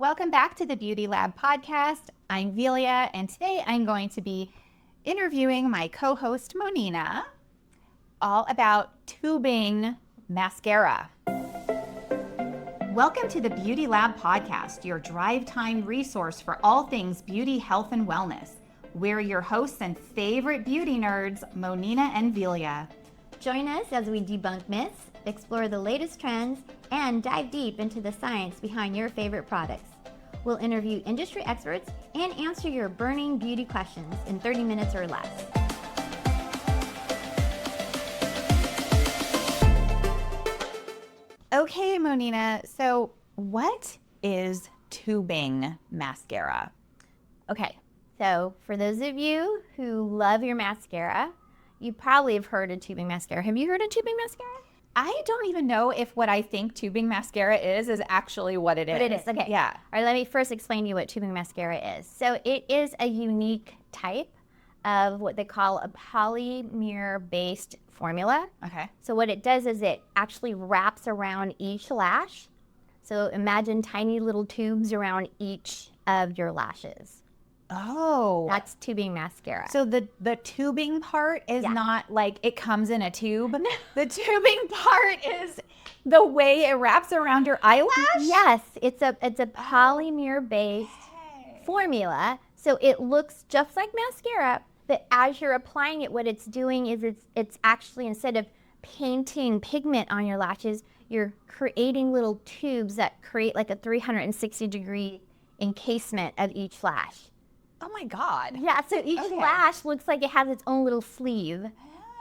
Welcome back to the Beauty Lab podcast. I'm Velia, and today I'm going to be interviewing my co-host Monina all about tubing mascara. Welcome to the Beauty Lab podcast, your drive time resource for all things beauty, health, and wellness. We're your hosts and favorite beauty nerds, Monina and Velia. Join us as we debunk myths, explore the latest trends, and dive deep into the science behind your favorite products. We'll interview industry experts and answer your burning beauty questions in 30 minutes or less. Okay, Monina, so what is tubing mascara? Okay, so for those of you who love your mascara, you probably have heard of tubing mascara. Have you heard of tubing mascara? I don't even know if what I think tubing mascara is actually what it is. What it is, okay. Yeah. All right, let me first explain to you what tubing mascara is. So it is a unique type of what they call a polymer-based formula. Okay. So what it does is it actually wraps around each lash. So imagine tiny little tubes around each of your lashes. Oh. That's tubing mascara. So the tubing part is Yeah. not like it comes in a tube. The tubing part is the way it wraps around your eyelash? Yes, it's a polymer-based formula. So it looks just like mascara, but as you're applying it, what it's doing is it's actually, instead of painting pigment on your lashes, you're creating little tubes that create like a 360-degree encasement of each lash. Oh my God. Yeah, so each lash looks like it has its own little sleeve.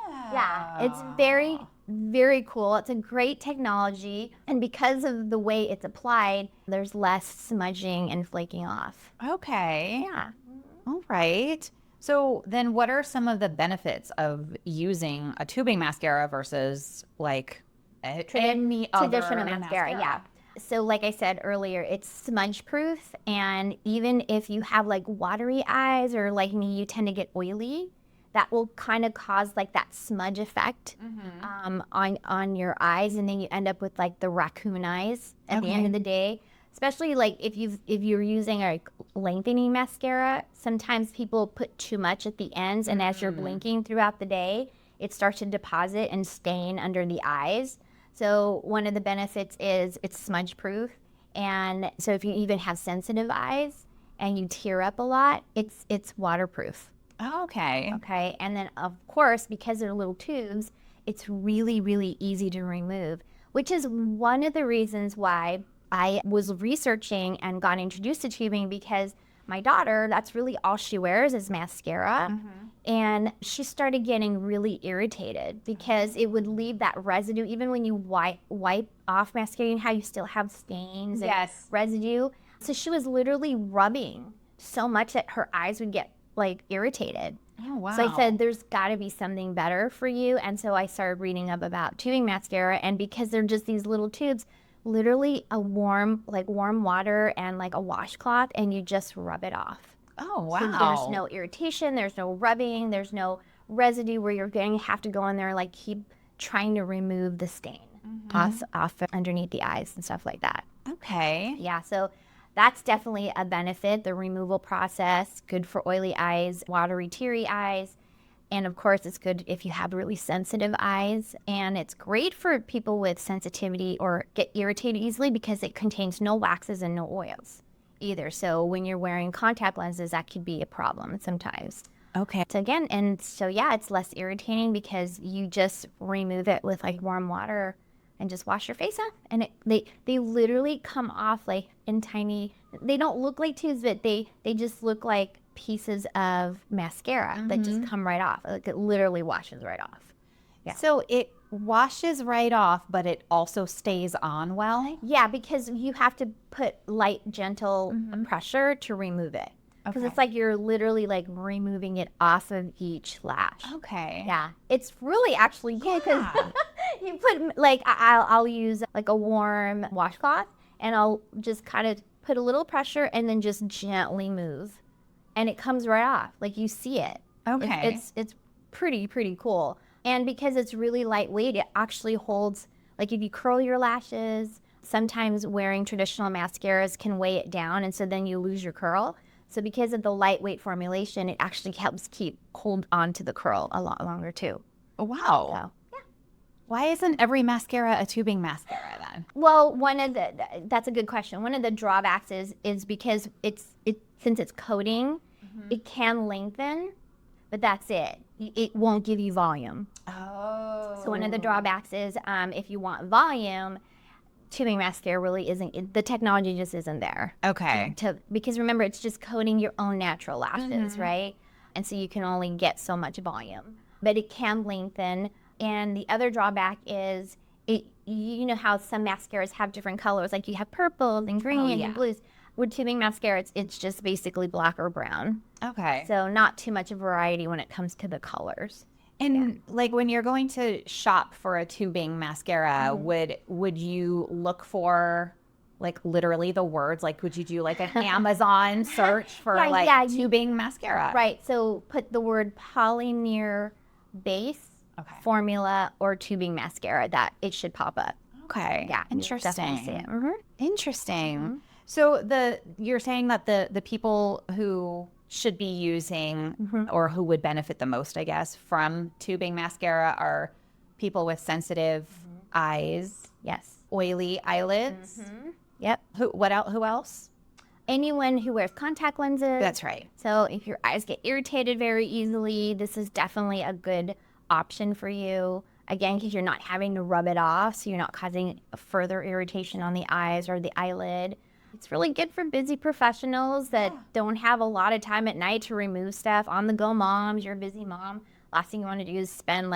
Yeah, it's very, very cool. It's a great technology. And because of the way it's applied, there's less smudging and flaking off. Okay. Yeah. All right. So then what are some of the benefits of using a tubing mascara versus like any other Traditional mascara, yeah. So like I said earlier, it's smudge proof, and even if you have like watery eyes or like me, you tend to get oily, that will kind of cause like that smudge effect on your eyes, and then you end up with like the raccoon eyes at the end of the day. Especially like if you're using a lengthening mascara, sometimes people put too much at the ends, and as you're blinking throughout the day, it starts to deposit and stain under the eyes. So one of the benefits is it's smudge proof, and so if you even have sensitive eyes and you tear up a lot, it's waterproof. Okay. Okay, and then of course, because they're little tubes, it's really, really easy to remove, which is one of the reasons why I was researching and got introduced to tubing, because my daughter, that's really all she wears is mascara. And she started getting really irritated because it would leave that residue, even when you wipe off mascara, you know how you still have stains and residue. So she was literally rubbing so much that her eyes would get like irritated. Oh, wow. So I said, there's got to be something better for you. And so I started reading up about tubing mascara, and because they're just these little tubes, literally warm water and like a washcloth, and you just rub it off. Oh, wow. So there's no irritation, there's no rubbing, there's no residue where you're going to have to go in there and like keep trying to remove the stain off underneath the eyes and stuff like that. Okay. Yeah, so that's definitely a benefit. The removal process, good for oily eyes, watery, teary eyes. And of course, it's good if you have really sensitive eyes. And it's great for people with sensitivity or get irritated easily because it contains no waxes and no oils either. So when you're wearing contact lenses, that could be a problem sometimes. Okay. So again, and so yeah, it's less irritating because you just remove it with like warm water and just wash your face off. And they literally come off like in tiny, they don't look like tubes, but they just look like pieces of mascara that just come right off. Like it literally washes right off. Yeah. So it washes right off, but it also stays on well? Yeah, because you have to put light, gentle pressure to remove it. Because it's like you're literally like removing it off of each lash. Okay. Yeah, it's really actually good because you put like I'll use like a warm washcloth, and I'll just kind of put a little pressure and then just gently move, and it comes right off. Like you see it. Okay. It's pretty cool. And because it's really lightweight, it actually holds, like if you curl your lashes, sometimes wearing traditional mascaras can weigh it down, and so then you lose your curl. So because of the lightweight formulation, it actually helps hold on to the curl a lot longer too. Oh, wow. So, Why isn't every mascara a tubing mascara then? well, that's a good question. One of the drawbacks is because since it's coating, it can lengthen, but that's it. It won't give you volume. Oh. So one of the drawbacks is if you want volume, tubing mascara really isn't. The technology just isn't there. Okay. Because remember, it's just coating your own natural lashes, right? And so you can only get so much volume, but it can lengthen. And the other drawback is you know how some mascaras have different colors, like you have purple and green and blues. With tubing mascara, it's just basically black or brown. Okay. So not too much of variety when it comes to the colors. And like when you're going to shop for a tubing mascara, would you look for like literally the words? Like would you do like an Amazon search for tubing mascara? Right. So put the word polymer base, formula, or tubing mascara. That it should pop up. Okay. Yeah. Interesting. See it. Interesting. So you're saying that the people who should be using or who would benefit the most, I guess, from tubing mascara are people with sensitive eyes, Yes. oily eyelids. Yep. Who else? Anyone who wears contact lenses. That's right. So if your eyes get irritated very easily, this is definitely a good option for you. Again, because you're not having to rub it off, so you're not causing further irritation on the eyes or the eyelid. It's really good for busy professionals that don't have a lot of time at night to remove stuff. On-the-go moms, you're a busy mom. Last thing you want to do is spend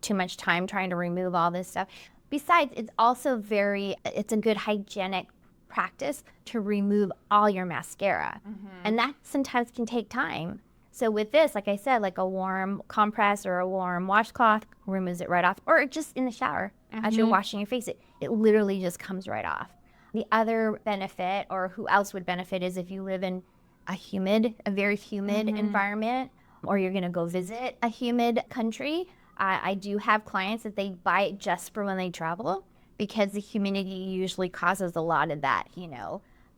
too much time trying to remove all this stuff. Besides, it's also it's a good hygienic practice to remove all your mascara. And that sometimes can take time. So with this, like I said, like a warm compress or a warm washcloth removes it right off, or just in the shower as you're washing your face, it literally just comes right off. The other benefit, or who else would benefit, is if you live in a very humid environment, or you're going to go visit a humid country. I do have clients that they buy it just for when they travel, because the humidity usually causes a lot of that,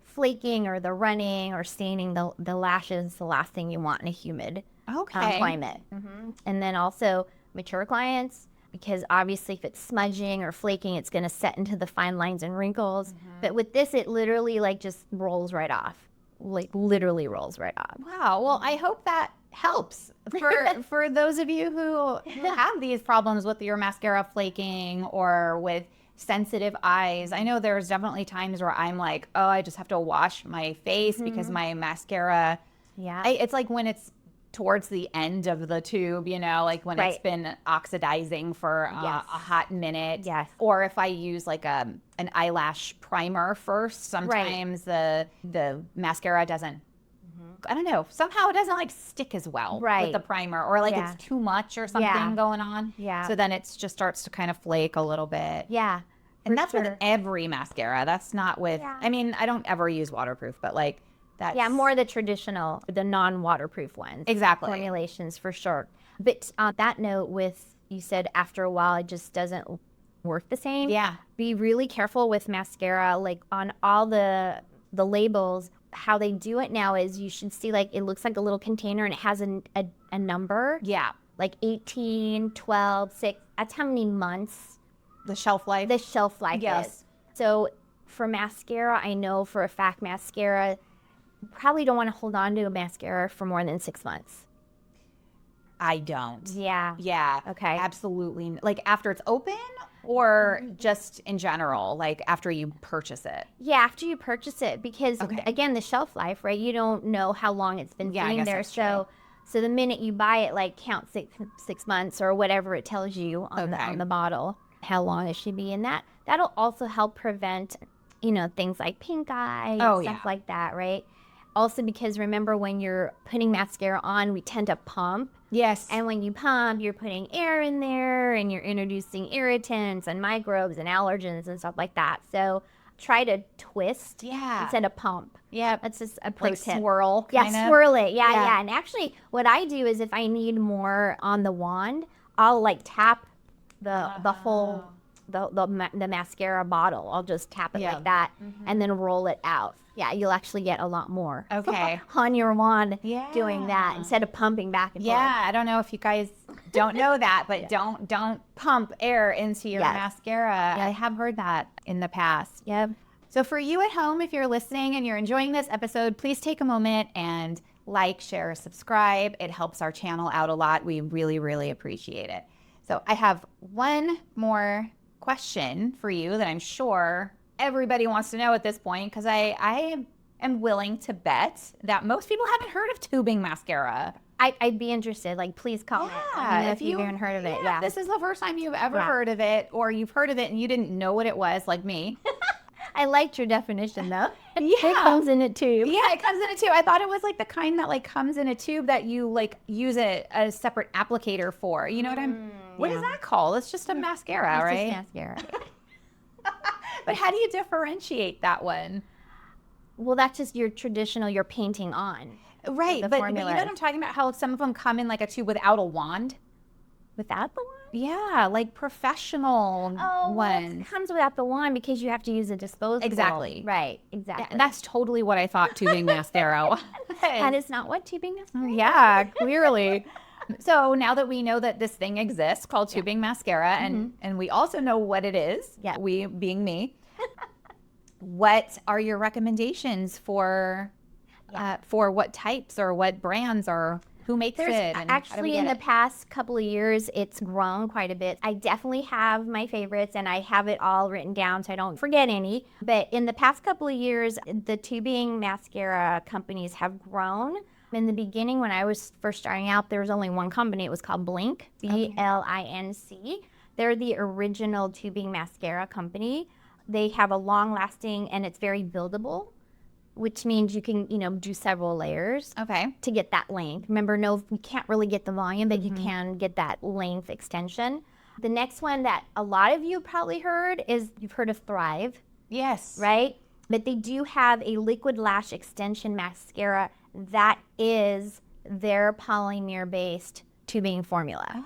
flaking or the running or staining the lashes, the last thing you want in a humid climate. And then also mature clients, because obviously if it's smudging or flaking, it's going to set into the fine lines and wrinkles. But with this, it literally just rolls right off. Like literally rolls right off. Wow. Well, I hope that helps for those of you who have these problems with your mascara flaking or with sensitive eyes. I know there's definitely times where I'm like, oh, I just have to wash my face because my mascara. Yeah. It's like when it's towards the end of the tube, like when it's been oxidizing for a hot minute. Yes. Or if I use like an eyelash primer first, sometimes the mascara doesn't, I don't know, somehow it doesn't stick as well with the primer, or it's too much or something going on. Yeah. So then it just starts to kind of flake a little bit. Yeah. And that's with every mascara. That's not with, I mean, I don't ever use waterproof, but that's. Yeah, more the traditional, the non-waterproof ones. Exactly. Formulations for sure. But on that note, you said after a while it just doesn't work the same. Yeah. Be really careful with mascara, on all the labels. How they do it now is you should see it looks like a little container and it has a number. Yeah. Like 18, 12, 6. That's how many months the shelf life. The shelf life is. So for mascara, I know for a fact mascara, you probably don't want to hold on to a mascara for more than 6 months. I don't. Yeah. Yeah. Okay. Absolutely. After it's open, or just in general, after you purchase it? Yeah, after you purchase it, because again, the shelf life, right? You don't know how long it's been sitting there. So the minute you buy it, count six months or whatever it tells you on the bottle, how long it should be. And that'll also help prevent, things like pink eye, stuff like that, right? Also, because remember, when you're putting mascara on, we tend to pump. Yes. And when you pump, you're putting air in there and you're introducing irritants and microbes and allergens and stuff like that. So try to twist instead of pump. Yeah. That's just a pro tip. Swirl. Yeah, swirl it. Yeah. And actually, what I do is if I need more on the wand, I'll tap the whole the mascara bottle. I'll just tap it like that and then roll it out. Yeah, you'll actually get a lot more. Okay. On your wand doing that instead of pumping back and forth. Yeah, I don't know if you guys don't know that, but don't pump air into your mascara. I have heard that in the past. Yep. So for you at home, if you're listening and you're enjoying this episode, please take a moment and like, share, subscribe. It helps our channel out a lot. We really, really appreciate it. So I have one more question for you that I'm sure everybody wants to know at this point, because I am willing to bet that most people haven't heard of tubing mascara. I'd be interested. Like, please comment. Yeah, if you've even heard of it. Yeah. This is the first time you've ever heard of it, or you've heard of it and you didn't know what it was, like me. I liked your definition though. Yeah. It comes in a tube. Yeah, it comes in a tube. I thought it was like the kind that like comes in a tube that you like use a separate applicator for. You know what what is that called? It's just a mascara, right? Just mascara. But how do you differentiate that one? Well, that's just your traditional, you're painting on. Right, but you know what I'm talking about? How some of them come in like a tube without a wand? Without the wand? Yeah, like professional ones. Well, it comes without the wand because you have to use a disposable. Exactly. Right, exactly. Yeah, that's totally what I thought tubing mascara was. That is not what tubing mascara is. Yeah, clearly. So now that we know that this thing exists called tubing mascara, and we also know what it is, we being me, what are your recommendations for what types or what brands or who makes it? And actually, in the past couple of years, it's grown quite a bit. I definitely have my favorites, and I have it all written down so I don't forget any. But in the past couple of years, the tubing mascara companies have grown. In the beginning, when I was first starting out, there was only one company. It was called Blink, BLINC. They're the original tubing mascara company. They have a long-lasting, and it's very buildable, which means you can, do several layers to get that length. Remember, you can't really get the volume, but you can get that length extension. The next one that a lot of you probably you've heard of Thrive. Yes. Right? But they do have a liquid lash extension mascara that is their polymer-based tubing formula.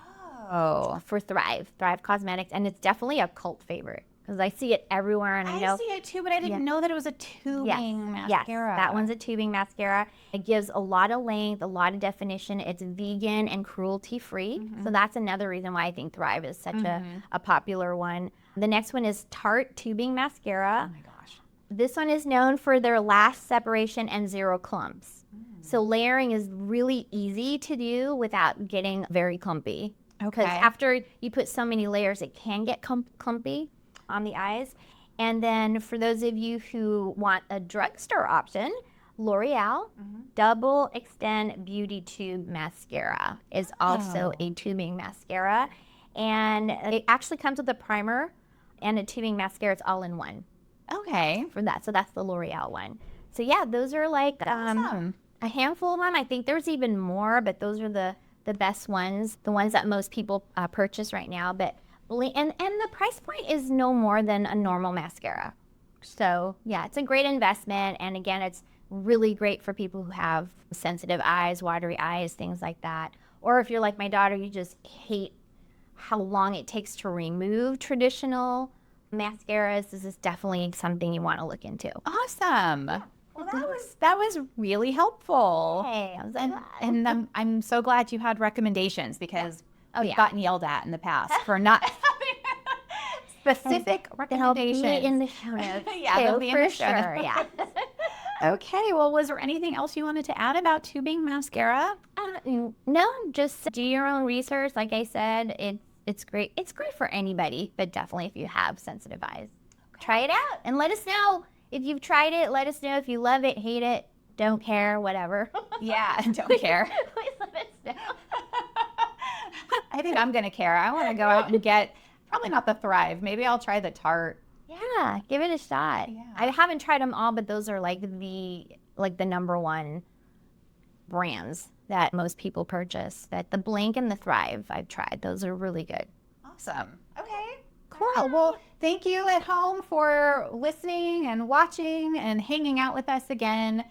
Oh. For Thrive Cosmetics, and it's definitely a cult favorite. Because I see it everywhere, and I know. I see it too, but I didn't know that it was a tubing mascara. Yes, that one's a tubing mascara. It gives a lot of length, a lot of definition. It's vegan and cruelty-free. So that's another reason why I think Thrive is such a popular one. The next one is Tarte Tubing Mascara. Oh my gosh. This one is known for their lash separation and zero clumps. So layering is really easy to do without getting very clumpy. Okay. Because after you put so many layers, it can get clumpy on the eyes. And then for those of you who want a drugstore option, L'Oreal Double Extend Beauty Tube Mascara is also a tubing mascara. And it actually comes with a primer and a tubing mascara. It's all in one. Okay. For that. So that's the L'Oreal one. So yeah, those are like awesome. A handful of them. I think there's even more, but those are the best ones, the ones that most people purchase right now. But and the price point is no more than a normal mascara. So yeah, it's a great investment. And again, it's really great for people who have sensitive eyes, watery eyes, things like that. Or if you're like my daughter, you just hate how long it takes to remove traditional mascaras. This is definitely something you want to look into. Awesome. Well, that was really helpful. Hey, I'm so glad. And I'm so glad you had recommendations because we've gotten yelled at in the past for not specific recommendations. They'll be in the show notes. They'll be in the show notes. Yeah. Okay. Well, was there anything else you wanted to add about tubing mascara? No, just do your own research. Like I said, it's great. It's great for anybody, but definitely if you have sensitive eyes. Try it out and let us know. If you've tried it, let us know if you love it, hate it, don't care, whatever. Yeah, don't care. Please let us know. I think I'm going to care. I want to go out and get, probably not the Thrive. Maybe I'll try the Tarte. Yeah, give it a shot. Yeah. I haven't tried them all, but those are like the number one brands that most people purchase. That the Blink and the Thrive I've tried. Those are really good. Awesome. Okay. Cool. Well, thank you at home for listening and watching and hanging out with us again.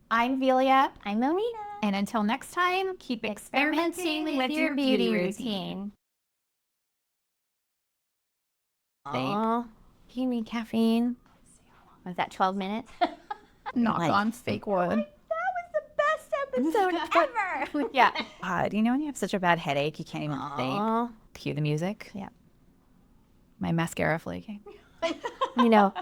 I'm Velia. I'm Monina. And until next time, keep experimenting with your beauty routine. Oh, you mean caffeine? Was that 12 minutes? Knock on fake wood. That was the best episode ever. Yeah. Do you know when you have such a bad headache you can't even think? Aw. Cue the music. Yeah. My mascara flaking. You know,